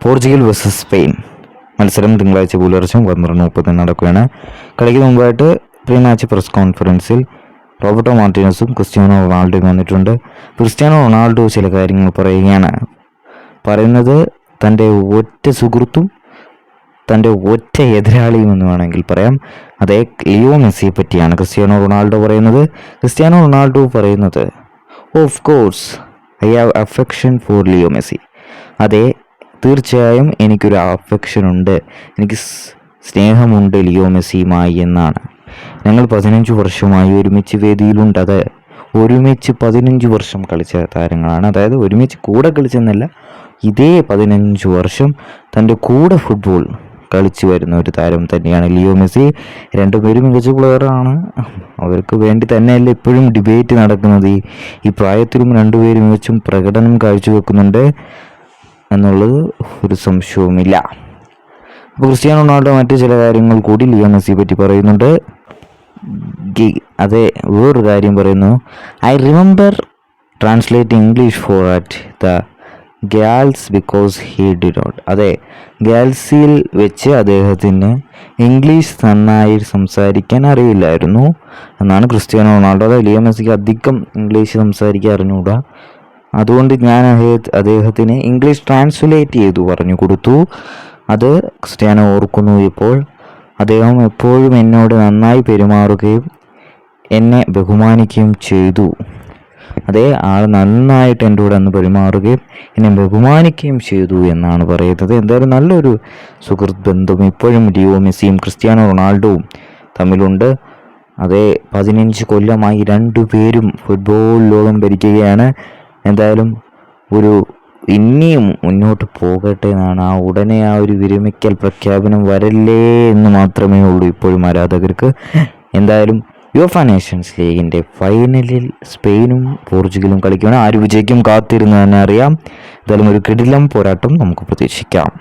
Portugal versus Spain മത്സരം തിങ്കളാഴ്ച പുലർച്ചെ 12:30 നടക്കുകയാണ്. കളിക്ക് മുമ്പായിട്ട് പ്രീ മാച്ച് പ്രസ് കോൺഫറൻസിൽ റോബർട്ടോ മാർട്ടിനസും ക്രിസ്ത്യാനോ റൊണാൾഡോയും വന്നിട്ടുണ്ട്. ക്രിസ്ത്യാനോ റൊണാൾഡോ ചില കാര്യങ്ങൾ പറയുന്നത് തൻ്റെ ഒറ്റ സുഹൃത്തും തൻ്റെ ഒറ്റ എതിരാളിയും എന്ന് വേണമെങ്കിൽ പറയാം. അതേ ലിയോ മെസ്സിയെ പറ്റിയാണ് ക്രിസ്ത്യാനോ റൊണാൾഡോ പറയുന്നത്. ക്രിസ്ത്യാനോ റൊണാൾഡോ പറയുന്നത് of course I have affection four Leo Messi. അതെ, തീർച്ചയായും എനിക്കൊരു അഫെക്ഷൻ ഉണ്ട്, എനിക്ക് സ്നേഹമുണ്ട് ലിയോ മെസ്സിയുമായി എന്നാണ്. ഞങ്ങൾ 15 വർഷമായി ഒരുമിച്ച് വേദിയിലുണ്ട്. അത് ഒരുമിച്ച് 15 വർഷം കളിച്ച താരങ്ങളാണ്. അതായത് ഒരുമിച്ച് കൂടെ കളിച്ചെന്നല്ല, ഇതേ 15 വർഷം തൻ്റെ കൂടെ ഫുട്ബോൾ കളിച്ചു വരുന്ന ഒരു താരം തന്നെയാണ് ലിയോ മെസ്സി. രണ്ടുപേരും മികച്ച പ്ലെയറാണ്. അവർക്ക് വേണ്ടി തന്നെയല്ല ഇപ്പോഴും ഡിബേറ്റ് നടക്കുന്നത്. ഈ പ്രായത്തിലും രണ്ടുപേരും മികച്ചും പ്രകടനം കാഴ്ചവെക്കുന്നുണ്ട് എന്നുള്ളത് ഒരു സംശയവുമില്ല. അപ്പോൾ ക്രിസ്ത്യാനോ റൊണാൾഡോ മറ്റു ചില കാര്യങ്ങൾ കൂടി ലിയോ മെസ്സിയെ പറ്റി പറയുന്നുണ്ട്. അതെ, വേറൊരു കാര്യം പറയുന്നു. I remember translate English for at the girls because he did not. അതെ, ഗേൾസിൽ വെച്ച് അദ്ദേഹത്തിന് ഇംഗ്ലീഷ് നന്നായി സംസാരിക്കാൻ അറിയില്ലായിരുന്നു എന്നാണ് ക്രിസ്ത്യാനോ റൊണാൾഡോ. അതെ, ലിയോ മെസ്സിക്ക് അധികം ഇംഗ്ലീഷ് സംസാരിക്കാൻ അറിഞ്ഞുകൂടാ. അതുകൊണ്ട് ഞാൻ അദ്ദേഹത്തിന് ഇംഗ്ലീഷ് ട്രാൻസ്ലേറ്റ് ചെയ്തു പറഞ്ഞു കൊടുത്തു. അത് ക്രിസ്ത്യാനോ ഓർക്കുന്നു. ഇപ്പോൾ അദ്ദേഹം എപ്പോഴും എന്നോട് നന്നായി പെരുമാറുകയും എന്നെ ബഹുമാനിക്കുകയും ചെയ്തു. അതേ, ആൾ നന്നായിട്ട് എൻ്റെ കൂടെ അന്ന് പെരുമാറുകയും എന്നെ ബഹുമാനിക്കുകയും ചെയ്തു എന്നാണ് പറയുന്നത്. എന്തായാലും നല്ലൊരു സുഹൃത്ത് ബന്ധം ഇപ്പോഴും ലിയോ മെസ്സിയും ക്രിസ്ത്യാനോ റൊണാൾഡോവും തമ്മിലുണ്ട്. അതേ, 15 കൊല്ലമായി രണ്ടുപേരും ഫുട്ബോൾ ലോകം ഭരിക്കുകയാണ്. എന്തായാലും ഇനിയും മുന്നോട്ട് പോകട്ടെ എന്നാണ്. ഉടനെ ഒരു വിരമിക്കൽ പ്രഖ്യാപനം വരല്ലേ എന്ന് മാത്രമേ ഉള്ളൂ ഇപ്പോഴും ആരാധകർക്ക്. എന്തായാലും യുവേഫ നേഷൻസ് ലീഗിൻ്റെ ഫൈനലിൽ സ്പെയിനും പോർച്ചുഗലും കളിക്കുകയാണ്. ആര് വിജയിക്കും കാത്തിരുന്ന് തന്നെ അറിയാം. എന്തായാലും ഒരു കിടിലം പോരാട്ടം നമുക്ക് പ്രതീക്ഷിക്കാം.